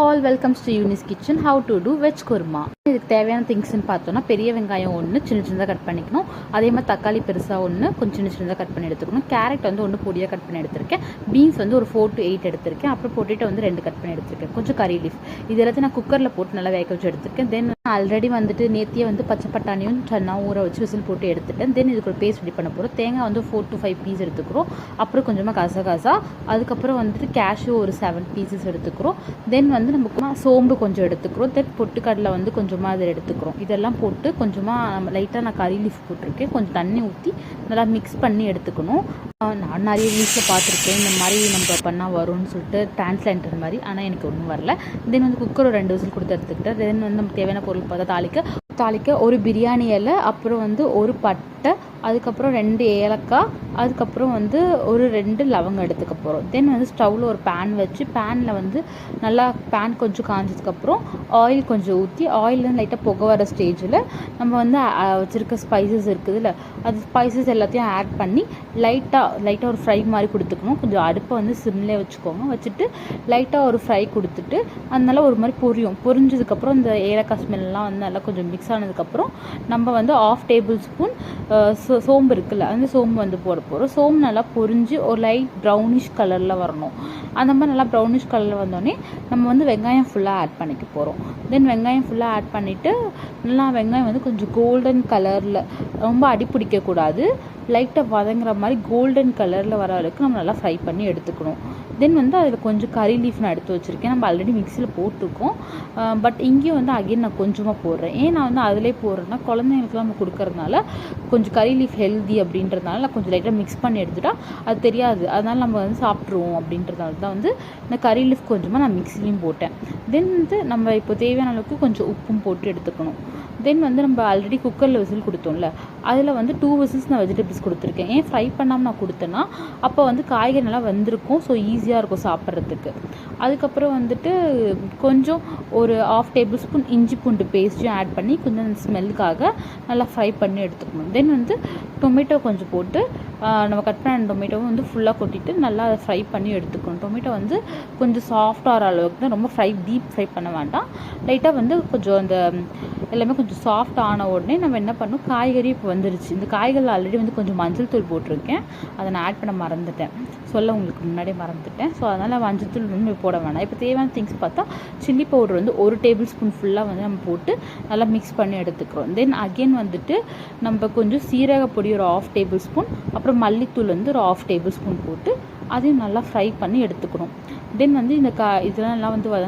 All welcomes to யூனிஸ் kitchen. How to do veg kurma. இதுக்கு தேவையான திங்ஸ்ன்னு பார்த்தோன்னா பெரிய வெங்காயம் ஒன்று சின்ன சின்னதாக கட் பண்ணிக்கணும். அதே மாதிரி தக்காளி பெருசாக ஒன்று கொஞ்சம் சின்ன சின்னதாக கட் பண்ணி எடுத்துக்கணும். கேரட் வந்து ஒன்று பொடியாக கட் பண்ணி எடுத்திருக்கேன். பீன்ஸ் வந்து ஒரு 4 to 8 எடுத்திருக்கேன். அப்புறம் பொட்டேட்டோ வந்து 2 கட் பண்ணி எடுத்திருக்கேன். கொஞ்சம் கறி லீஃப் இது எல்லாத்தையும் நான் குக்கரில் போட்டு நல்லா வேக வச்சு எடுத்திருக்கேன். தென் ஆல்ரெடி வந்துட்டு நேத்தியே வந்து பச்சை பட்டாணியும் சன்னாவும் ஊற வச்சு விசில் போட்டு எடுத்துட்டேன். தென் இதுக்கு ஒரு பேஸ்ட் ரெடி பண்ண போகிறோம். தேங்காய் வந்து 4 to 5 பீஸ் எடுத்துக்கிறோம். அப்புறம் கொஞ்சமாக கசகசா, அதுக்கப்புறம் வந்துட்டு கேஷ்யூ ஒரு 7 பீசஸ் எடுத்துக்கிறோம். தென் வந்து நம்ம சோம்பு கொஞ்சம் எடுத்துக்கிறோம். தென் பொட்டுக்கடலை வந்து கொஞ்சமாக அதில் எடுத்துக்கிறோம். இதெல்லாம் போட்டு கொஞ்சமாக நம்ம லைட்டாக நான் கறி லீஃப் போட்டிருக்கேன். கொஞ்சம் தண்ணி ஊற்றி நல்லா மிக்ஸ் பண்ணி எடுத்துக்கணும். நான் நிறைய வீட்டில் பார்த்துருக்கேன் இந்த மாதிரி நம்ம பண்ணால் வரும்னு சொல்லிட்டு டிரான்ஸ்லேண்டர் மாதிரி. ஆனால் எனக்கு ஒன்றும் வரல. தென் வந்து குக்கர் ஒரு 2 விசில் கொடுத்து எடுத்துக்கிட்டேன். தென் வந்து நமக்கு தேவையான பொருள் பார்த்தா தாளிக்க ஒரு பிரியாணி இலை, அப்புறம் வந்து ஒரு பட்டை, அதுக்கப்புறம் 2 ஏலக்காய், அதுக்கப்புறம் வந்து ஒரு 2 லவங்கம் எடுத்துக்க போகிறோம். தென் வந்து ஸ்டவ்வில் ஒரு பேன் வச்சு பேனில் வந்து நல்லா பேன் கொஞ்சம் காஞ்சதுக்கப்புறம் ஆயில் கொஞ்சம் ஊற்றி ஆயிலேருந்து லைட்டாக புகை வர ஸ்டேஜில் நம்ம வந்து வச்சுருக்க ஸ்பைசஸ் இருக்குதுல்ல, அது ஸ்பைசஸ் எல்லாத்தையும் ஆட் பண்ணி லைட்டாக ஒரு ஃப்ரை மாதிரி கொடுத்துக்கணும். கொஞ்சம் அடுப்பை வந்து சிம்லேயே வச்சுக்கோங்க. வச்சுட்டு லைட்டாக ஒரு ஃப்ரை கொடுத்துட்டு அதனால ஒரு மாதிரி பொரிஞ்சதுக்கப்புறம் இந்த ஏலக்காய் ஸ்மெல்லாம் வந்து நல்லா கொஞ்சம் மிக்ஸ் ஆனதுக்கப்புறம் நம்ம வந்து 1/2 டேபிள் ஸ்பூன் சோம்பு இருக்குல்ல, அந்த சோம்பு வந்து போட போகிறோம். சோம்பு நல்லா பொரிஞ்சு ஒரு லைட் ப்ரௌனிஷ் கலரில் வரணும். அந்த மாதிரி நல்லா ப்ரௌனிஷ் கலரில் வந்தோடனே நம்ம வந்து வெங்காயம் ஃபுல்லாக ஆட் பண்ணிக்க போகிறோம். தென் வெங்காயம் ஃபுல்லாக ஆட் பண்ணிவிட்டு நல்லா வெங்காயம் வந்து கொஞ்சம் கோல்டன் கலரில், ரொம்ப அடி பிடிக்கக்கூடாது, லைட்டாக வதங்குற மாதிரி கோல்டன் கலரில் வர அளவுக்கு நம்ம நல்லா ஃப்ரை பண்ணி எடுத்துக்கணும். தென் வந்து அதில் கொஞ்சம் கறி லீஃப் நான் எடுத்து வச்சுருக்கேன். நம்ம ஆல்ரெடி மிக்சியில் போட்டிருக்கோம். பட் இங்கேயும் வந்து அகைன் நான் கொஞ்சமாக போடுறேன். ஏன் நான் வந்து அதிலே போடுறேன்னா குழந்தைங்களுக்குலாம் நம்ம கொடுக்கறதுனால கொஞ்சம் கறி லீஃப் ஹெல்தி அப்படின்றதுனால நான் கொஞ்சம் லைட்டாக மிக்ஸ் பண்ணி எடுத்துட்டா அது தெரியாது, அதனால் நம்ம வந்து சாப்பிட்ருவோம் அப்படின்றதுனால தான் வந்து இந்த கறி லீஃப் கொஞ்சமாக நான் மிக்சிலையும் போட்டேன். தென் வந்து நம்ம இப்போ தேவையான அளவுக்கு கொஞ்சம் உப்பும் போட்டு எடுத்துக்கணும். தென் வந்து நம்ம ஆல்ரெடி குக்கரில் விசில் கொடுத்தோம்ல, அதில் வந்து 2 விசில்ஸ் நான் வெஜிடபிள்ஸ் கொடுத்துருக்கேன். ஏன் ஃப்ரை பண்ணாமல் நான் கொடுத்தேன்னா அப்போ வந்து காய்கறி நல்லா வந்திருக்கும், ஸோ ஈஸியாக இருக்கும் சாப்பிட்றதுக்கு. அதுக்கப்புறம் வந்துட்டு கொஞ்சம் ஒரு 1/2 டேபிள் ஸ்பூன் இஞ்சி பூண்டு பேஸ்ட்டையும் ஆட் பண்ணி கொஞ்சம் ஸ்மெல்லுக்காக நல்லா ஃப்ரை பண்ணி எடுத்துக்கணும். தென் வந்து டொமேட்டோ கொஞ்சம் போட்டு நம்ம கட் பண்ண டொமேட்டோவும் வந்து ஃபுல்லாக கொட்டிட்டு நல்லா அதை ஃப்ரை பண்ணி எடுத்துக்கணும். டொமேட்டோ வந்து கொஞ்சம் சாஃப்டாகிற அளவுக்கு தான், ரொம்ப டீப் ஃப்ரை பண்ண வேண்டாம். லைட்டாக வந்து கொஞ்சம் அந்த எல்லாமே கொஞ்சம் சாஃப்ட் ஆன உடனே நம்ம என்ன பண்ணணும், காய்கறி இப்போ வந்துருச்சு. இந்த காய்கறியில் ஆல்ரெடி வந்து கொஞ்சம் மஞ்சள் தூள் போட்டிருக்கேன், அதை நான் ஆட் பண்ண மறந்துட்டேன், உங்களுக்கு முன்னாடியே மறந்துட்டேன். ஸோ அதனால் மஞ்சள் தூள் வந்து போட வேணாம். இப்போ தேவையான திங்ஸ் பார்த்தா சில்லி பவுடர் வந்து 1 டேபிள் ஸ்பூன் ஃபுல்லாக வந்து நம்ம போட்டு நல்லா மிக்ஸ் பண்ணி எடுத்துக்கிறோம். தென் அகெயின் வந்துட்டு நம்ம கொஞ்சம் சீரக பொடி ஒரு 1/2 டேபிள் ஸ்பூன், அப்புறம் மல்லித்தூள் வந்து ஒரு 1/2 டேபிள் ஸ்பூன் போட்டு அதையும் நல்லா ஃப்ரை பண்ணி எடுத்துக்கணும். தென் வந்து இந்த இதெல்லாம் வந்து